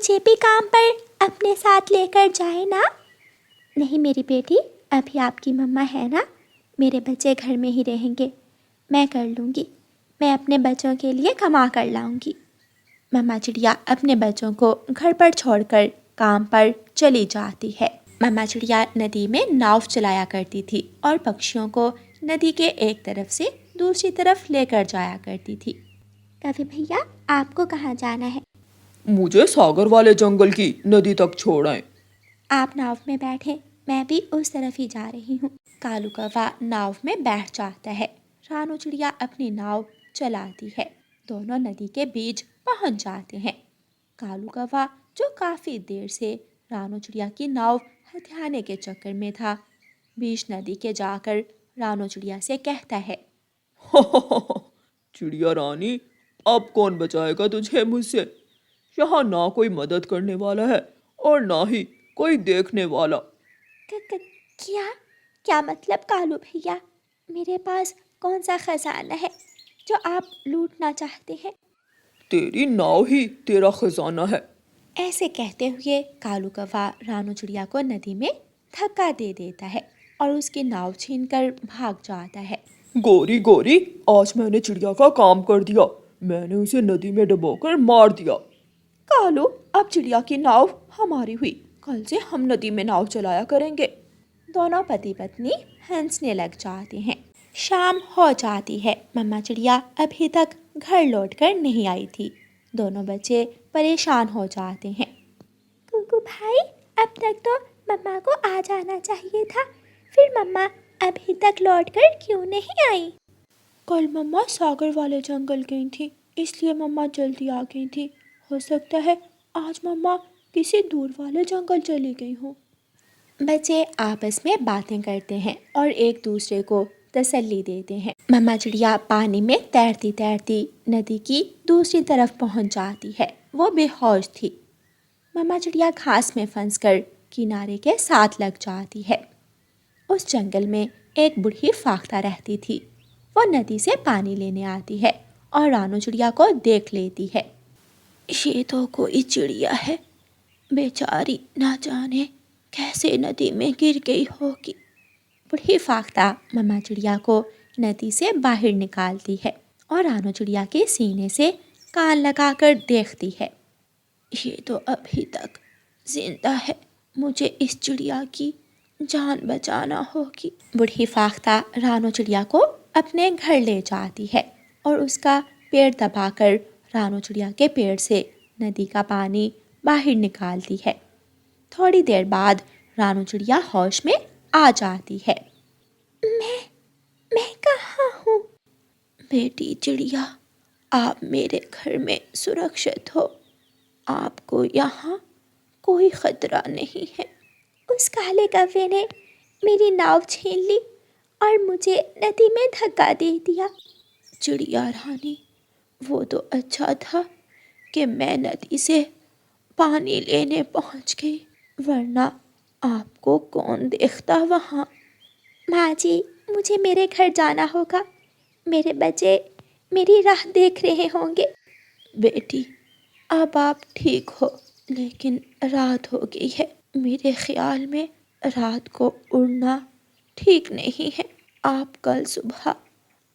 मुझे भी काम पर अपने साथ लेकर जाए ना। नहीं मेरी बेटी, अभी आपकी मम्मा है ना, मेरे बच्चे घर में ही रहेंगे, मैं कर लूँगी, मैं अपने बच्चों के लिए कमा कर लाऊंगी। मम्मा चिड़िया अपने बच्चों को घर पर छोड़कर काम पर चली जाती है। मम्मा चिड़िया नदी में नाव चलाया करती थी और पक्षियों को नदी के एक तरफ से दूसरी तरफ लेकर जाया करती थी। कभी भैया, आपको कहाँ जाना है? मुझे सागर वाले जंगल की नदी तक छोड़ आए। आप नाव में बैठे, मैं भी उस तरफ ही जा रही हूँ। कालू कौवा नाव में बैठ जाता है। रानू चिड़िया अपनी नाव चलाती है। दोनों नदी के बीच पहुँच जाते हैं। कालू कौवा, जो काफ़ी देर से रानू चिड़िया की नाव हथियाने के चक्कर में था, बीच नदी के जाकर रानू चिड़िया से कहता है, चिड़िया रानी, अब कौन बचाएगा तुझे मुझसे? यहाँ ना कोई मदद करने वाला है और ना ही कोई देखने वाला। क्या क्या मतलब कालू भैया? मेरे पास कौन सा खजाना है जो आप लूटना चाहते हैं? तेरी नाव ही तेरा खजाना है। ऐसे कहते हुए कालू कौवा रानू चिड़िया को नदी में धक्का दे देता है और उसकी नाव छीनकर भाग जाता है। गोरी गोरी, आज मैंने चिड़िया का काम कर दिया। मैंने उसे नदी में डुबोकर मार दिया। कालू, अब चिड़िया की नाव हमारी हुई। कल से हम नदी में नाव चलाया करेंगे। दोनों पति पत्नी हंसने लग जाते हैं। शाम हो जाती है। मम्मा चिड़िया अभी तक घर लौटकर नहीं आई थी। दोनों बच्चे परेशान हो जाते हैं। कुकू भाई, अब तक तो मम्मा को आ जाना चाहिए था, फिर मम्मा अभी तक लौटकर क्यों नहीं आई? कल मम्मा सागर वाले जंगल गई थी, इसलिए मम्मा जल्दी आ गई थी। हो सकता है आज मम्मा किसी दूर वाले जंगल चली गई हो। बच्चे आपस में बातें करते हैं और एक दूसरे को तसल्ली देते हैं। मम्मा चिड़िया पानी में तैरती तैरती नदी की दूसरी तरफ पहुंच जाती है। वो बेहोश थी। मम्मा चिड़िया घास में फंसकर किनारे के साथ लग जाती है। उस जंगल में एक बूढ़ी फाख्ता रहती थी। वो नदी से पानी लेने आती है और रानू चिड़िया को देख लेती है। ये तो कोई चिड़िया है, बेचारी ना जाने कैसे नदी में गिर गई होगी। बूढ़ी फाख्ता मम्मा चिड़िया को नदी से बाहर निकालती है और रानू चिड़िया के सीने से कान लगाकर देखती है। ये तो अभी तक जिंदा है, मुझे इस चिड़िया की जान बचाना होगी। बूढ़ी फाख्ता रानू चिड़िया को अपने घर ले जाती है और उसका पेड़ दबाकर रानू चिड़िया के पेड़ से नदी का पानी बाहर निकालती है। थोड़ी देर बाद रानू चिड़िया होश में आ जाती है। मैं कहाँ हूँ? बेटी चिड़िया, आप मेरे घर में सुरक्षित हो। आपको यहाँ कोई खतरा नहीं है। उस काले कौवे ने मेरी नाव छीन ली और मुझे नदी में धक्का दे दिया। चिड़िया रानी, वो तो अच्छा था कि मैं नदी से पानी लेने पहुँच गई, वरना आपको कौन देखता वहाँ। माँ जी, मुझे मेरे घर जाना होगा। मेरे बच्चे मेरी राह देख रहे होंगे। बेटी, अब आप ठीक हो, लेकिन रात हो गई है। मेरे ख्याल में रात को उड़ना ठीक नहीं है। आप कल सुबह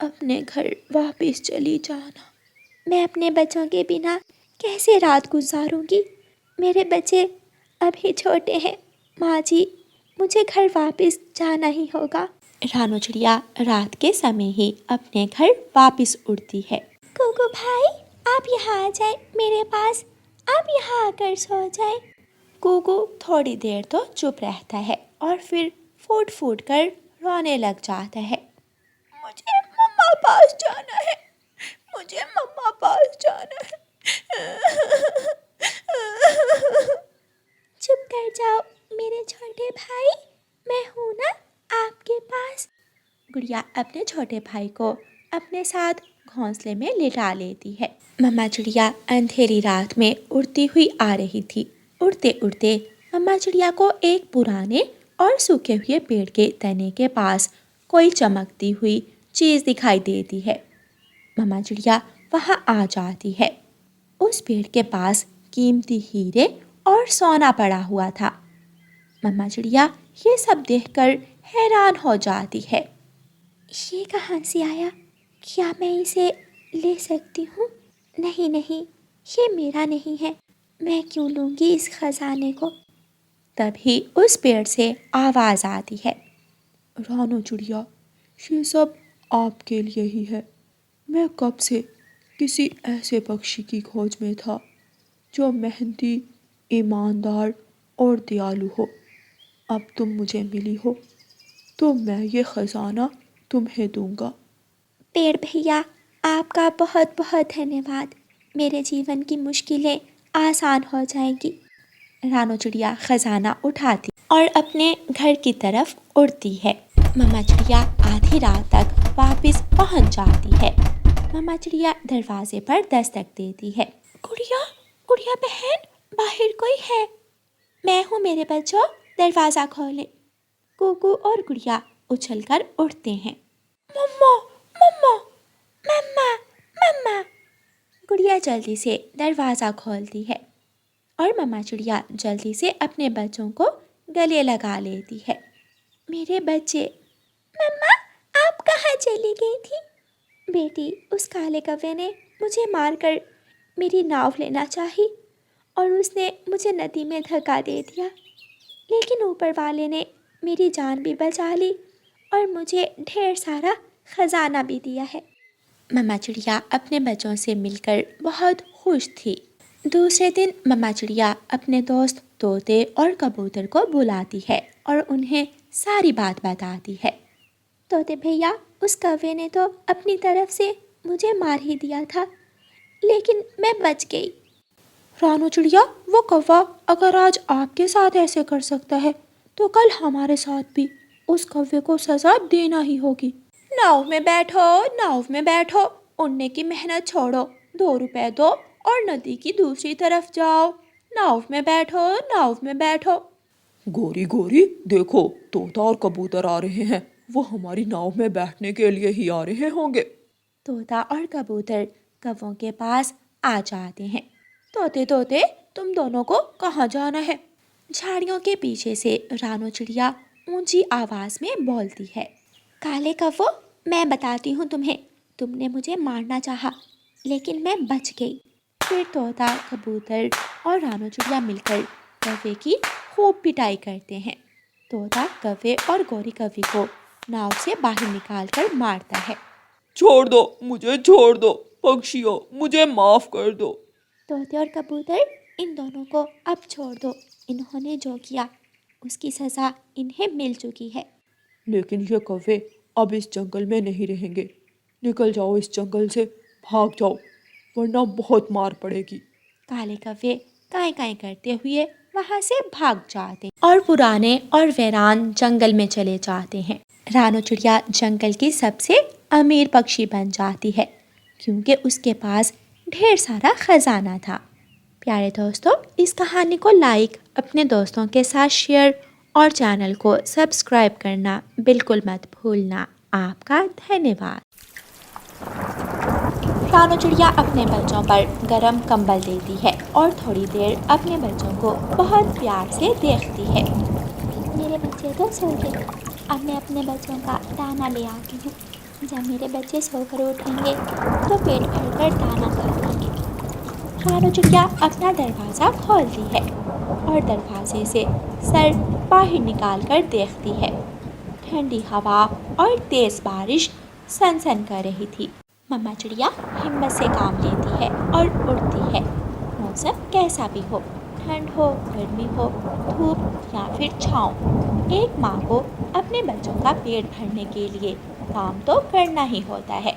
अपने घर वापस चली जाना। मैं अपने बच्चों के बिना कैसे रात गुजारूंगी? मेरे बच्चे अभी छोटे हैं। माँ जी, मुझे घर वापस जाना ही होगा। रानू चिड़िया रात के समय ही अपने घर वापस उड़ती है। कुकू भाई, आप यहाँ आ जाए मेरे पास, आप यहाँ आकर सो जाए। कुकू थोड़ी देर तो चुप रहता है और फिर फूट फूट कर रोने लग जाता है। मुझे मम्मा पास जाना है, मुझे मम्मा पास जाना है। चुप कर जाओ मेरे छोटे भाई, मैं हूँ ना आपके पास। गुड़िया अपने छोटे भाई को अपने साथ घोंसले में लिटा लेती है। मम्मा चिड़िया अंधेरी रात में उड़ती हुई आ रही थी। उड़ते उड़ते मम्मा चिड़िया को एक पुराने और सूखे हुए पेड़ के तने के पास कोई चमकती हुई चीज़ दिखाई देती है। मम्मा चिड़िया वहाँ आ जाती है। उस पेड़ के पास कीमती हीरे और सोना पड़ा हुआ था। मम्मा चिड़िया ये सब देखकर हैरान हो जाती है। ये कहाँ से आया? क्या मैं इसे ले सकती हूँ? नहीं नहीं, ये मेरा नहीं है। मैं क्यों लूँगी इस खजाने को? तभी उस पेड़ से आवाज़ आती है। रानो चिड़िया, ये सब आपके लिए ही है। मैं कब से किसी ऐसे पक्षी की खोज में था जो मेहनती, ईमानदार और दयालु हो। अब तुम मुझे मिली हो तो मैं ये खजाना तुम्हें दूंगा। पेड़ भैया, आपका बहुत बहुत धन्यवाद। मेरे जीवन की मुश्किलें आसान हो जाएंगी। रानो चिड़िया खजाना उठाती और अपने घर की तरफ उड़ती है। मम्मा चिड़िया आधी रात तक वापस पहुंच जाती है। मम्मा चिड़िया दरवाजे पर दस्तक देती है। गुड़िया, गुड़िया बहन, बाहर कोई है? मैं हूँ मेरे बच्चों, दरवाज़ा खोले। कुकू और गुड़िया उछलकर उठते हैं। मम्मा, मम्मा, मम्मा, मम्मा। गुड़िया जल्दी से दरवाज़ा खोलती है और मम्मा चिड़िया जल्दी से अपने बच्चों को गले लगा लेती है। मेरे बच्चे। मम्मा, आप कहाँ चली गई थी? बेटी, उस काले कौवे ने मुझे मारकर मेरी नाव लेना चाही और उसने मुझे नदी में धक्का दे दिया, लेकिन ऊपर वाले ने मेरी जान भी बचा ली और मुझे ढेर सारा खजाना भी दिया है। मम्मा चिड़िया अपने बच्चों से मिलकर बहुत खुश थी। दूसरे दिन मम्मा चिड़िया अपने दोस्त तोते और कबूतर को बुलाती है और उन्हें सारी बात बताती है। तोते भैया, उस कौवे ने तो अपनी तरफ से मुझे मार ही दिया था, लेकिन मैं बच गई। रानो चिड़िया, वो कौवा अगर आज आपके साथ ऐसे कर सकता है तो कल हमारे साथ भी उस कौवे को सजा देना ही होगी। नाव में बैठो, नाव में बैठो, उड़ने की मेहनत छोड़ो, 2 रुपए दो और नदी की दूसरी तरफ जाओ। नाव में बैठो, नाव में बैठो। गोरी गोरी, देखो तोता और कबूतर आ रहे हैं। वो हमारी नाव में बैठने के लिए ही आ रहे होंगे। तोता और कबूतर कौवों के पास आ जाते हैं। तोते तोते, तुम दोनों को कहाँ जाना है? झाड़ियों के पीछे से रानो चिड़िया ऊंची आवाज में बोलती है। काले कौवो, मैं बताती हूँ तुम्हें। तुमने मुझे मारना चाहा, लेकिन मैं बच गई। फिर तोता, कबूतर और रानो चिड़िया मिलकर कौवे की खूब पिटाई करते हैं। तोता कौवे और गोरी कौवी को नाव से बाहर निकालकर मारता है। छोड़ दो, मुझे छोड़ दो। पक्षियों, मुझे माफ कर दो। तोते और कबूतर, इन दोनों को अब छोड़ दो। इन्होंने जो किया उसकी सज़ा इन्हें मिल चुकी है। लेकिन ये कौवे अब इस जंगल में नहीं रहेंगे। निकल जाओ इस जंगल से, भाग जाओ, वरना बहुत मार पड़ेगी। काले कौवे काई काई करते हुए वहां से भाग जाते और पुराने और वीरान जंगल में चले जाते हैं। रानो चिड़िया जंगल की सबसे अमीर पक्षी बन जाती है क्योंकि उसके पास ढेर सारा खजाना था। प्यारे दोस्तों, इस कहानी को लाइक, अपने दोस्तों के साथ शेयर और चैनल को सब्सक्राइब करना बिल्कुल मत भूलना। आपका धन्यवाद। रानो चिड़िया अपने बच्चों पर गरम कंबल देती है और थोड़ी देर अपने बच्चों को बहुत प्यार से देखती है। मेरे बच्चे तो सो गए, अब मैं अपने बच्चों का दाना ले आती हूँ। जब मेरे बच्चे सोकर उठेंगे तो पेट भरकर दाना खा लेंगे। रानो चिड़िया अपना दरवाज़ा खोलती है और दरवाजे से सर बाहर निकालकर देखती है। ठंडी हवा और तेज़ बारिश सनसन कर रही थी। मम्मा चिड़िया हिम्मत से काम लेती है और उड़ती है। मौसम कैसा भी हो, ठंड हो, गर्मी हो, धूप या फिर छाँव, एक माँ को अपने बच्चों का पेट भरने के लिए काम तो करना ही होता है।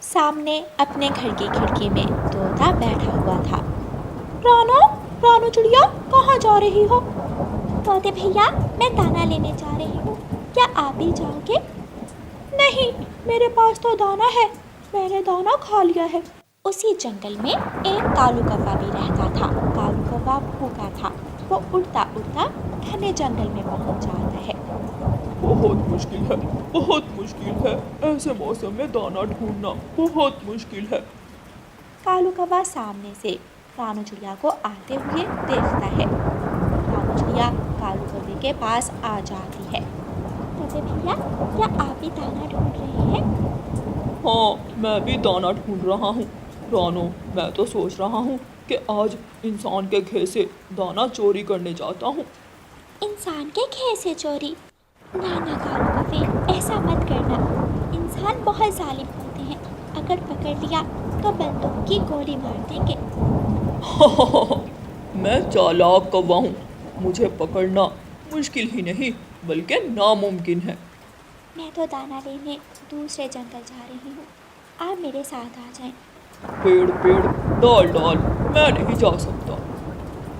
सामने अपने घर की खिड़की में तोता बैठा हुआ था। रानो, रानो चिड़िया, कहाँ जा रही हो? तोते भैया, मैं दाना लेने जा रही हूँ, क्या आप भी जाओगे? नहीं, मेरे पास तो दाना है, मैंने दाना खा लिया है। उसी जंगल में एक कालू कौवा भी रहता था। कालू कौवा भूखा था। वो उड़ता उड़ता घने जंगल में पहुंच जाता है। बहुत मुश्किल है, बहुत मुश्किल है। ऐसे मौसम में दाना ढूंढना बहुत मुश्किल है। कालू कौवा सामने से रानू चिड़िया को आते हुए देखता है। रानू चिड़िया कालू कौवे के पास आ जाती है। कौवे भैया, क्या आप भी दाना ढूंढ रहे हैं? हाँ, मैं भी दाना ढूंढ रहा हूँ। रानो, मैं तो सोच रहा हूँ कि आज इंसान के खेत से दाना चोरी करने जाता हूँ। इंसान के खेत से चोरी? ना ना कालू कौवे, ऐसा मत करना। इंसान बहुत जालिम होते हैं, अगर पकड़ लिया तो बंदूक की गोली मार देंगे। मैं चालाक कौवा हूँ, मुझे पकड़ना मुश्किल ही नहीं बल्कि नामुमकिन है। मैं तो दाना लेने दूसरे जंगल जा रही हूँ, आप मेरे साथ आ जाएं। पेड़ पेड़ डाल डाल, मैं नहीं जा सकता।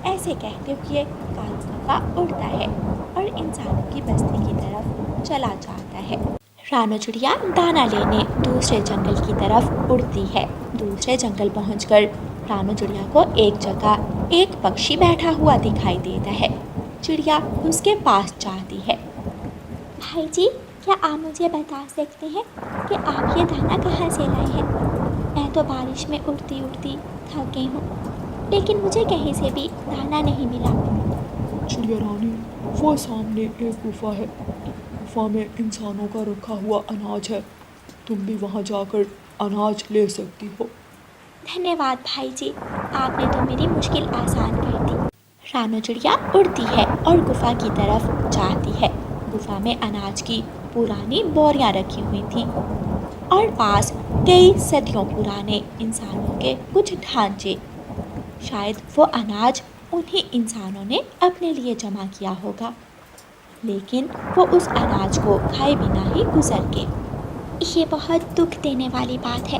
ऐसे कहते हुए कालू कौवा उड़ता है और इंसानों की बस्ती की तरफ चला जाता है। रानू चिड़िया दाना लेने दूसरे जंगल की तरफ उड़ती है। दूसरे जंगल पहुंचकर रानू चिड़िया को एक जगह एक पक्षी बैठा हुआ दिखाई देता है। चिड़िया उसके पास जाती है। भाई जी, क्या आप मुझे बता सकते हैं कि आप ये दाना कहाँ से लाए हैं? मैं तो बारिश में उड़ती उड़ती थक गई हूँ, लेकिन मुझे कहीं से भी दाना नहीं मिला। चिड़िया रानी, वो सामने एक गुफा है। गुफा में इंसानों का रखा हुआ अनाज है, तुम भी वहाँ जाकर अनाज ले सकती हो। धन्यवाद भाई जी, आपने तो मेरी मुश्किल आसान कर दी। रानू चिड़िया उड़ती है और गुफा की तरफ जाती है। गुफा में अनाज की पुरानी बोरियां रखी हुई थीं और पास कई सदियों पुराने इंसानों के कुछ ढांचे। शायद वो अनाज उन्हीं इंसानों ने अपने लिए जमा किया होगा, लेकिन वो उस अनाज को खाए बिना ही गुजर गए। ये बहुत दुख देने वाली बात है।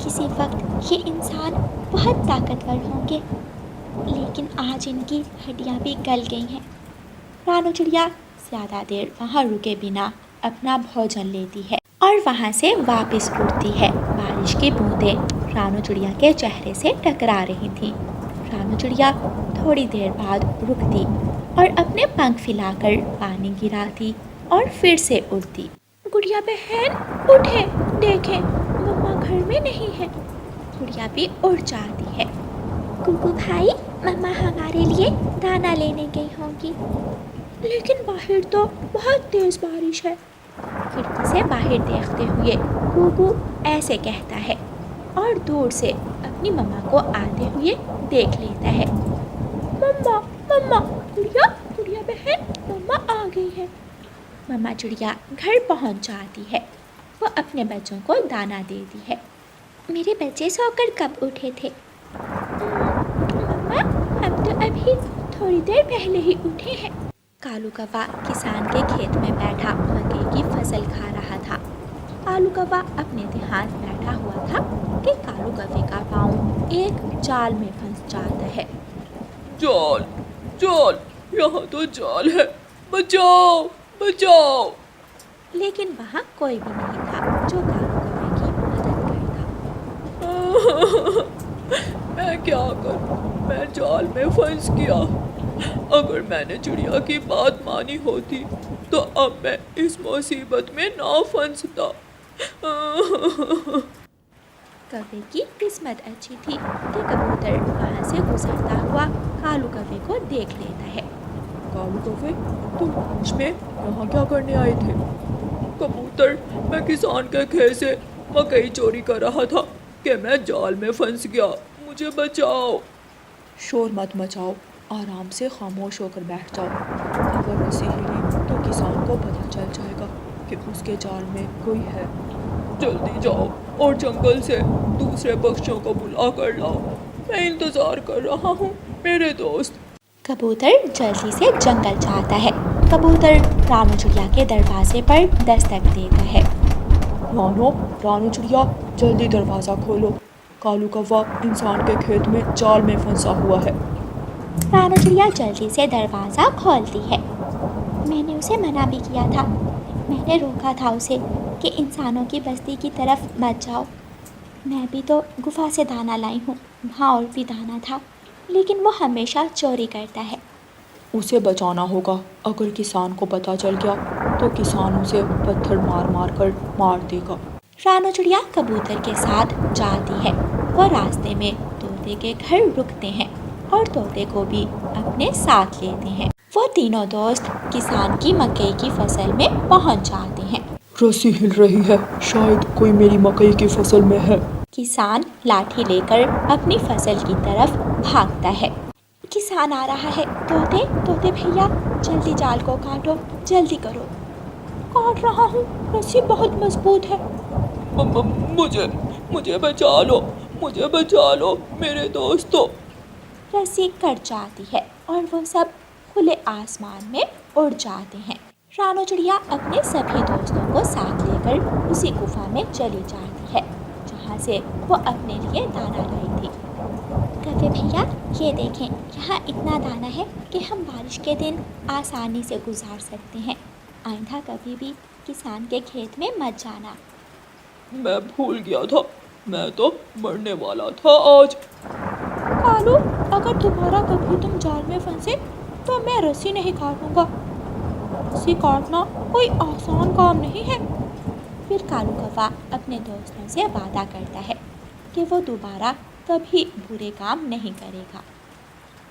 किसी वक्त ये इंसान बहुत ताकतवर होंगे, लेकिन आज इनकी हड्डियाँ भी गल गई हैं। रानू चिड़िया ज़्यादा देर वहाँ रुके बिना अपना भोजन लेती है और वहाँ से वापस उड़ती है। बारिश की बूंदें रानू चिड़िया के चेहरे से टकरा रही थीं। रानू चिड़िया थोड़ी देर बाद रुकती और अपने पंख फैलाकर पानी गिराती और फिर से उड़ती। गुड़िया बहन उठे, देखें मम्मा घर में नहीं है। गुड़िया भी उड़ जाती है। कुकू भाई, मम्मा हमारे लिए दाना लेने गई होंगी। लेकिन बाहर तो बहुत तेज बारिश है। खिड़की से बाहर देखते हुए कुकू ऐसे कहता है और दूर से अपनी मम्मा को आते हुए देख लेता है। मम्मा मम्मा, गुड़िया गुड़िया बहन, मम्मा आ गई है। मम्मा चिड़िया घर पहुंच जाती है। वो अपने बच्चों को दाना देती है। मेरे बच्चे सोकर कब उठे थे? मम्मा, हम तो अभी थोड़ी देर पहले ही उठे हैं। कालू कौवा किसान के खेत में बैठा मकई की फसल खा रहा था। कालू कौवा अपने ध्यान बैठा हुआ था कि कालू कौवे का पाँव एक जाल में फंस जाता है। जाल जाल, यहाँ तो जाल है, बचाओ बचाओ। लेकिन वहाँ कोई भी नहीं था जो कालू कौवे की मदद करता। मैं क्या करूं, मैं जाल में फंस गया। अगर मैंने चिड़िया की बात मानी होती तो अब मैं इस मुसीबत में ना फंसता। कौवे की किस्मत अच्छी थी कि कबूतर वहाँ से गुजरता हुआ कालू कौवे को देख लेता है। कालू कौवे, तुम बारिश में यहाँ क्या करने आए थे? कबूतर, मैं किसान के खेत से मकई चोरी कर रहा था कि मैं जाल में फंस गया, मुझे बचाओ। शोर मत मचाओ, आराम से खामोश होकर बैठ जाओ। अगर रस्सी हिली तो किसान को पता चल जाएगा कि उसके जाल में कोई है। जल्दी जाओ और जंगल से दूसरे पक्षियों को बुला कर लाओ, मैं इंतजार कर रहा हूँ मेरे दोस्त। कबूतर जल्दी से जंगल जाता है। कबूतर रानू चिड़िया के दरवाजे पर दस्तक देता है। रानू चिड़िया, जल्दी दरवाज़ा खोलो, कालू कौवा इंसान के खेत में जाल में फंसा हुआ है। रानू चिड़िया जल्दी से दरवाज़ा खोलती है। मैंने उसे मना भी किया था, मैंने रोका था उसे कि इंसानों की बस्ती की तरफ मत जाओ। मैं भी तो गुफा से दाना लाई हूँ, वहाँ और भी दाना था, लेकिन वो हमेशा चोरी करता है। उसे बचाना होगा। अगर किसान को पता चल गया तो किसान उसे पत्थर मार मार कर मार देगा। रानू चिड़िया कबूतर के साथ जाती है। वो रास्ते में 2 तोते के घर रुकते हैं और तोते को भी अपने साथ लेते हैं। वो तीनों दोस्त किसान की मकई की फसल में पहुंच जाते हैं। रस्सी हिल रही है, शायद कोई मेरी मकई की फसल में है। किसान लाठी लेकर अपनी फसल की तरफ भागता है। किसान आ रहा है। तोते तोते भैया, जल्दी जाल को काटो, जल्दी करो। काट रहा हूँ, रस्सी बहुत मजबूत है। मुझे बचा लो, मुझे बचा लो मेरे दोस्तों। रस्सी कट जाती है और वो सब खुले आसमान में उड़ जाते हैं। रानो चिड़िया अपने सभी दोस्तों को साथ लेकर उसी गुफा में चली जाती है जहाँ से वो अपने लिए दाना लाई थी। कव्वे भैया, ये देखें, यहाँ इतना दाना है कि हम बारिश के दिन आसानी से गुजार सकते हैं। आइंदा कभी भी किसान के खेत में मत जाना। मैं भूल गया था, मैं तो मरने वाला था आज। कालू, अगर दोबारा कभी तुम जाल में फंसे तो मैं रस्सी नहीं काटूंगा। रस्सी काटना कोई आसान काम नहीं है। फिर कालू कौवा अपने दोस्तों से वादा करता है कि वो दोबारा कभी बुरे काम नहीं करेगा।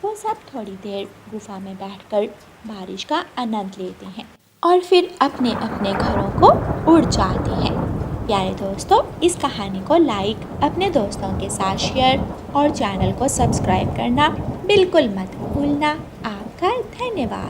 वो सब थोड़ी देर गुफा में बैठकर बारिश का आनंद लेते हैं और फिर अपने अपने घरों को उड़ जाते हैं। प्यारे दोस्तों, इस कहानी को लाइक, अपने दोस्तों के साथ शेयर और चैनल को सब्सक्राइब करना बिल्कुल मत भूलना। आपका धन्यवाद।